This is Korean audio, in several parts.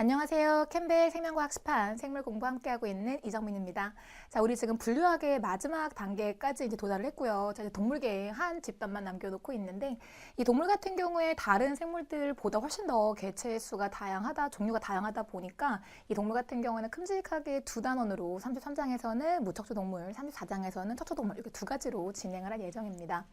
안녕하세요. 캠벨 생명과학습판 생물 공부 함께하고 있는 이정민입니다. 자, 우리 지금 분류학의 마지막 단계까지 이제 도달을 했고요. 자, 이제 동물계에 한 집단만 남겨놓고 있는데 이 동물 같은 경우에 다른 생물들보다 훨씬 더 개체 수가 다양하다, 종류가 다양하다 보니까 이 동물 같은 경우는 큼직하게 두 단원으로 33장에서는 무척추 동물, 34장에서는 척추 동물 이렇게 두 가지로 진행을 할 예정입니다.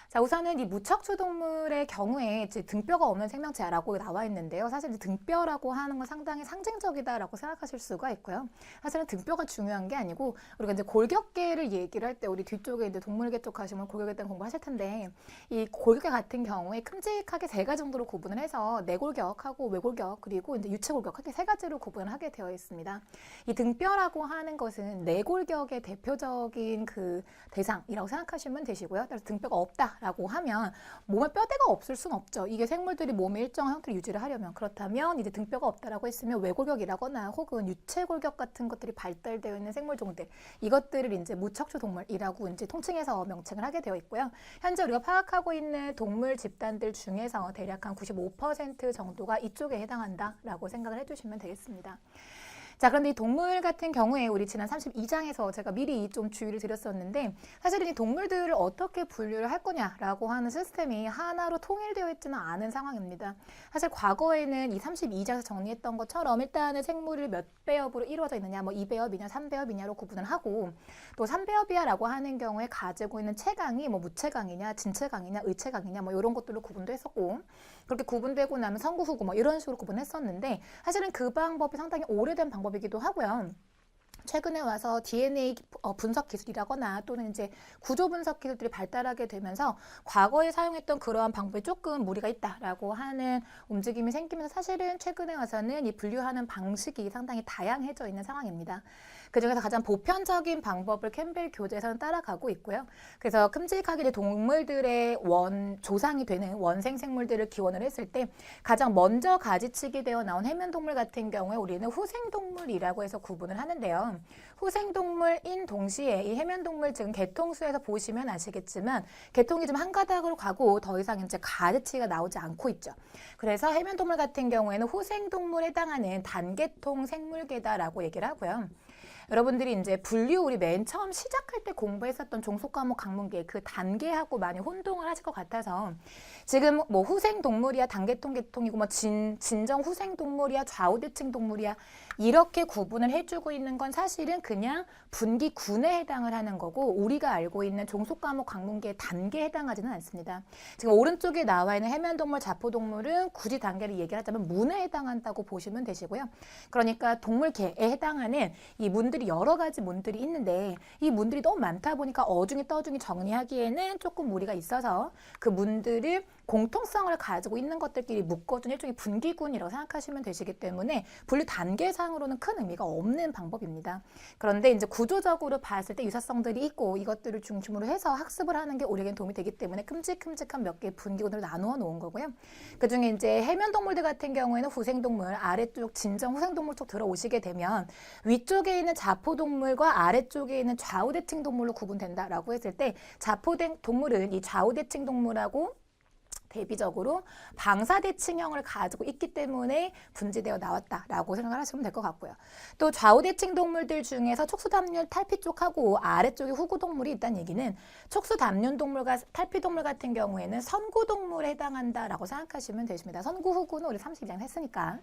자, 우선은 이 무척추 동물의 경우에 이제 등뼈가 없는 생명체라고 나와 있는데요. 사실 이제 등뼈라고 하는 건 상당히 상징적이다라고 생각하실 수가 있고요. 사실은 등뼈가 중요한 게 아니고 우리가 이제 골격계를 얘기를 할 때 우리 뒤쪽에 이제 동물계 쪽 가시면 골격에 대한 공부하실 텐데 이 골격계 같은 경우에 큼직하게 세 가지 정도로 구분을 해서 내골격하고 외골격 그리고 이제 유체골격 이렇게 세 가지로 구분을 하게 되어 있습니다. 이 등뼈라고 하는 것은 내골격의 대표적인 그 대상이라고 생각하시면 되시고요. 그래서 등뼈가 없다. 라고 하면 몸에 뼈대가 없을 수는 없죠. 이게 생물들이 몸의 일정한 형태를 유지를 하려면 그렇다면 이제 등뼈가 없다라고 했으면 외골격이라거나 혹은 유체골격 같은 것들이 발달되어 있는 생물종들 이것들을 이제 무척추 동물이라고 이제 통칭해서 명칭을 하게 되어 있고요. 현재 우리가 파악하고 있는 동물 집단들 중에서 대략 한 95% 정도가 이쪽에 해당한다라고 생각을 해주시면 되겠습니다. 자, 그런데 이 동물 같은 경우에 우리 지난 32장에서 제가 미리 좀 주의를 드렸었는데 사실은 이 동물들을 어떻게 분류를 할 거냐라고 하는 시스템이 하나로 통일되어 있지는 않은 상황입니다. 사실 과거에는 이 32장에서 정리했던 것처럼 일단은 생물을 몇 배엽으로 이루어져 있느냐, 뭐 2배엽이냐, 3배엽이냐로 구분을 하고 또 3배엽이야라고 하는 경우에 가지고 있는 체강이 뭐 무체강이냐, 진체강이냐, 의체강이냐 뭐 이런 것들로 구분도 했었고 그렇게 구분되고 나면 선구, 후구 뭐 이런 식으로 구분했었는데 사실은 그 방법이 상당히 오래된 방법이기도 하고요. 최근에 와서 DNA 분석 기술이라거나 또는 이제 구조 분석 기술들이 발달하게 되면서 과거에 사용했던 그러한 방법이 조금 무리가 있다라고 하는 움직임이 생기면서 사실은 최근에 와서는 이 분류하는 방식이 상당히 다양해져 있는 상황입니다. 그중에서 가장 보편적인 방법을 캠벨 교재에서는 따라가고 있고요. 그래서 큼직하게 동물들의 조상이 되는 원생 생물들을 기원을 했을 때 가장 먼저 가지치기 되어 나온 해면동물 같은 경우에 우리는 후생동물이라고 해서 구분을 하는데요. 후생동물인 동시에 이 해면동물 지금 개통수에서 보시면 아시겠지만 개통이 좀 한 가닥으로 가고 더 이상 이제 가지치기가 나오지 않고 있죠. 그래서 해면동물 같은 경우에는 후생동물에 해당하는 단계통 생물계다라고 얘기를 하고요. 여러분들이 이제 분류 우리 맨 처음 시작할 때 공부했었던 종속과목 강문계 그 단계하고 많이 혼동을 하실 것 같아서 지금 뭐 후생동물이야 단계통 계통이고 뭐 진정 후생동물이야 좌우대칭 동물이야 이렇게 구분을 해주고 있는 건 사실은 그냥 분기군에 해당을 하는 거고 우리가 알고 있는 종속과목 강문계의 단계에 해당하지는 않습니다. 지금 오른쪽에 나와 있는 해면동물, 자포동물은 굳이 단계를 얘기하자면 문에 해당한다고 보시면 되시고요. 그러니까 동물계에 해당하는 이 문들이 여러 가지 문들이 있는데 이 문들이 너무 많다 보니까 어중이 떠중이 정리하기에는 조금 무리가 있어서 그 문들을 공통성을 가지고 있는 것들끼리 묶어준 일종의 분기군이라고 생각하시면 되시기 때문에 분류 단계상으로는 큰 의미가 없는 방법입니다. 그런데 이제 구조적으로 봤을 때 유사성들이 있고 이것들을 중심으로 해서 학습을 하는 게 우리에겐 도움이 되기 때문에 큼직큼직한 몇 개의 분기군으로 나누어 놓은 거고요. 그중에 이제 해면동물들 같은 경우에는 후생동물, 아래쪽 진정 후생동물 쪽 들어오시게 되면 위쪽에 있는 자포동물과 아래쪽에 있는 좌우대칭 동물로 구분된다라고 했을 때 자포동물은 이 좌우대칭 동물하고 대비적으로 방사대칭형을 가지고 있기 때문에 분지되어 나왔다라고 생각을 하시면 될 것 같고요. 또 좌우대칭 동물들 중에서 촉수담륜 탈피 쪽하고 아래쪽에 후구동물이 있다는 얘기는 촉수담륜 동물과 탈피동물 같은 경우에는 선구동물에 해당한다라고 생각하시면 되십니다. 선구, 후구는 우리 32장 했으니까.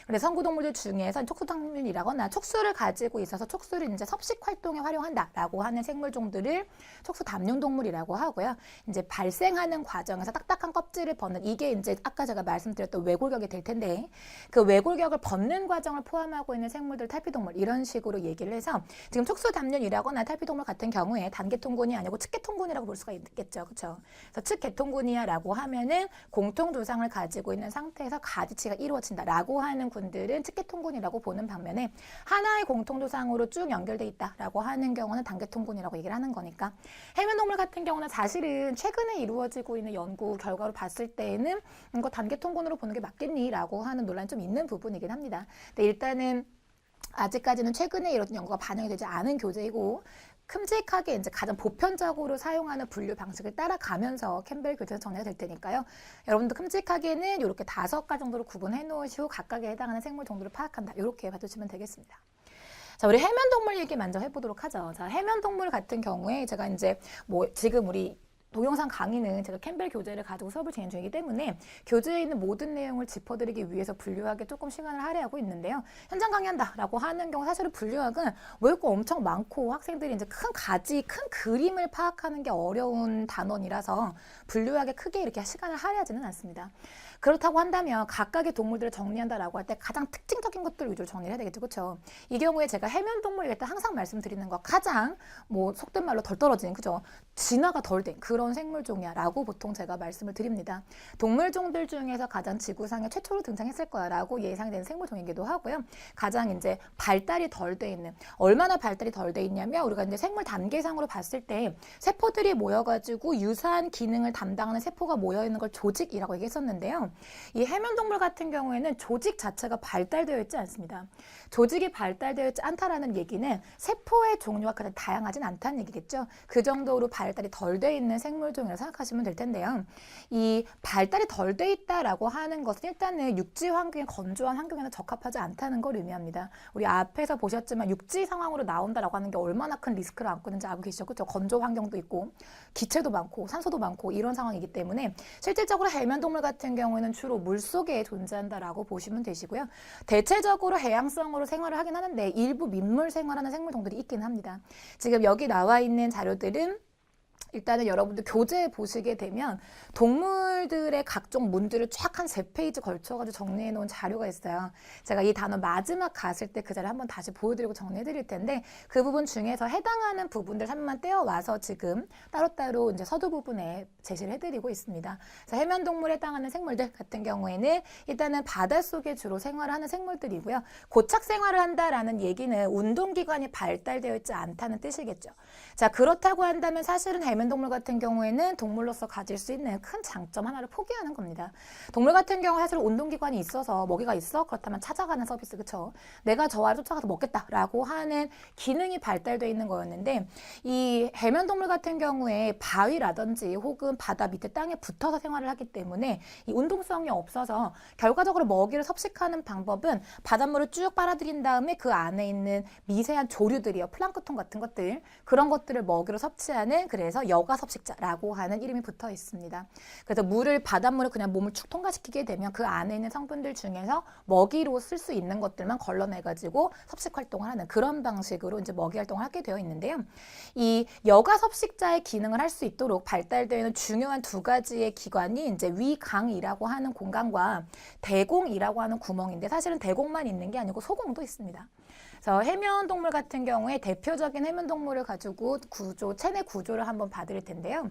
근데 선구동물들 중에서 촉수담륜이라거나 촉수를 가지고 있어서 촉수를 이제 섭식 활동에 활용한다라고 하는 생물종들을 촉수담륜 동물이라고 하고요. 이제 발생하는 과정에서 딱딱한 껍질을 벗는 이게 이제 아까 제가 말씀드렸던 외골격이 될 텐데 그 외골격을 벗는 과정을 포함하고 있는 생물들 탈피동물 이런 식으로 얘기를 해서 지금 촉수담륜이라거나 탈피동물 같은 경우에 단계통군이 아니고 측계통군이라고 볼 수가 있겠죠. 그렇죠? 그래서 측계통군이야라고 하면은 공통조상을 가지고 있는 상태에서 가지치기가 이루어진다라고 하는 군들은 측계통군이라고 보는 반면에 하나의 공통조상으로 쭉 연결돼 있다라고 하는 경우는 단계통군이라고 얘기를 하는 거니까 해면동물 같은 경우는 사실은 최근에 이루어지고 있는 연구 결과로 봤을 때에는 이거 단계통군으로 보는 게 맞겠니라고 하는 논란이 좀 있는 부분이긴 합니다. 근데 일단은 아직까지는 최근에 이런 연구가 반영이 되지 않은 교재이고 큼직하게 이제 가장 보편적으로 사용하는 분류 방식을 따라가면서 캠벨 교재에서 정리가 될 테니까요. 여러분도 큼직하게는 이렇게 5가지 정도로 구분해 놓으시고 각각에 해당하는 생물 정도를 파악한다. 이렇게 봐주시면 되겠습니다. 자, 우리 해면동물 얘기 먼저 해보도록 하죠. 자, 해면동물 같은 경우에 제가 이제 뭐 지금 우리 동영상 강의는 제가 캠벨 교재를 가지고 수업을 진행 중이기 때문에 교재에 있는 모든 내용을 짚어드리기 위해서 분류학에 조금 시간을 할애하고 있는데요. 현장 강의한다라고 하는 경우 사실은 분류학은 외울 거 엄청 많고 학생들이 이제 큰 가지, 큰 그림을 파악하는 게 어려운 단원이라서 분류학에 크게 이렇게 시간을 할애하지는 않습니다. 그렇다고 한다면 각각의 동물들을 정리한다라고 할 때 가장 특징적인 것들 위주로 정리를 해야 되겠죠. 그렇죠? 이 경우에 제가 해면동물일 때 항상 말씀드리는 거 가장 뭐 속된 말로 덜 떨어진 그죠? 진화가 덜 된 그런 생물종이야 라고 보통 제가 말씀을 드립니다. 동물종들 중에서 가장 지구상에 최초로 등장했을 거야 라고 예상되는 생물종이기도 하고요. 가장 이제 발달이 덜 돼 있는 얼마나 발달이 덜 돼 있냐면 우리가 이제 생물 단계상으로 봤을 때 세포들이 모여가지고 유사한 기능을 담당하는 세포가 모여 있는 걸 조직이라고 얘기했었는데요. 이 해면동물 같은 경우에는 조직 자체가 발달되어 있지 않습니다. 조직이 발달되어 있지 않다라는 얘기는 세포의 종류가 그렇게 다양하진 않다는 얘기겠죠. 그 정도로 발달이 덜 돼 있는 생물종이라고 생각하시면 될 텐데요. 이 발달이 덜 돼 있다라고 하는 것은 일단은 육지 환경에 건조한 환경에는 적합하지 않다는 걸 의미합니다. 우리 앞에서 보셨지만 육지 상황으로 나온다라고 하는 게 얼마나 큰 리스크를 안고 있는지 알고 계시죠? 그렇죠? 건조 환경도 있고 기체도 많고 산소도 많고 이런 상황이기 때문에 실질적으로 해면동물 같은 경우에는 주로 물속에 존재한다라고 보시면 되시고요. 대체적으로 해양성으로 생활을 하긴 하는데 일부 민물 생활하는 생물종들이 있긴 합니다. 지금 여기 나와 있는 자료들은 일단은 여러분들 교재에 보시게 되면 동물들의 각종 문들을 쫙 한 3페이지 걸쳐가지고 정리해 놓은 자료가 있어요. 제가 이 단어 마지막 갔을 때 그 자료 한번 다시 보여드리고 정리해 드릴 텐데 그 부분 중에서 해당하는 부분들 한 번만 떼어와서 지금 따로따로 이제 서두 부분에 제시를 해드리고 있습니다. 그래서 해면동물에 해당하는 생물들 같은 경우에는 일단은 바닷속에 주로 생활하는 생물들이고요. 고착 생활을 한다라는 얘기는 운동기관이 발달되어 있지 않다는 뜻이겠죠. 자, 그렇다고 한다면 사실은 해면동물 같은 경우에는 동물로서 가질 수 있는 큰 장점 하나를 포기하는 겁니다. 동물 같은 경우 사실 운동기관이 있어서 먹이가 있어? 그렇다면 찾아가는 서비스, 그쵸? 내가 저 알을 쫓아가서 먹겠다라고 하는 기능이 발달되어 있는 거였는데 이 해면동물 같은 경우에 바위라든지 혹은 바다 밑에 땅에 붙어서 생활을 하기 때문에 이 운동성이 없어서 결과적으로 먹이를 섭식하는 방법은 바닷물을 쭉 빨아들인 다음에 그 안에 있는 미세한 조류들이요. 플랑크톤 같은 것들 그런 것들을 먹이로 섭취하는 그래서 여가섭식자라고 하는 이름이 붙어 있습니다. 그래서 바닷물을 그냥 몸을 축 통과시키게 되면 그 안에 있는 성분들 중에서 먹이로 쓸 수 있는 것들만 걸러내가지고 섭식 활동을 하는 그런 방식으로 이제 먹이 활동을 하게 되어 있는데요. 이 여가섭식자의 기능을 할 수 있도록 발달되어 있는 중요한 2가지의 기관이 이제 위강이라고 하는 공간과 대공이라고 하는 구멍인데 사실은 대공만 있는 게 아니고 소공도 있습니다. 그래서 해면동물 같은 경우에 대표적인 해면동물을 가지고 체내 구조를 한번 봐드릴 텐데요.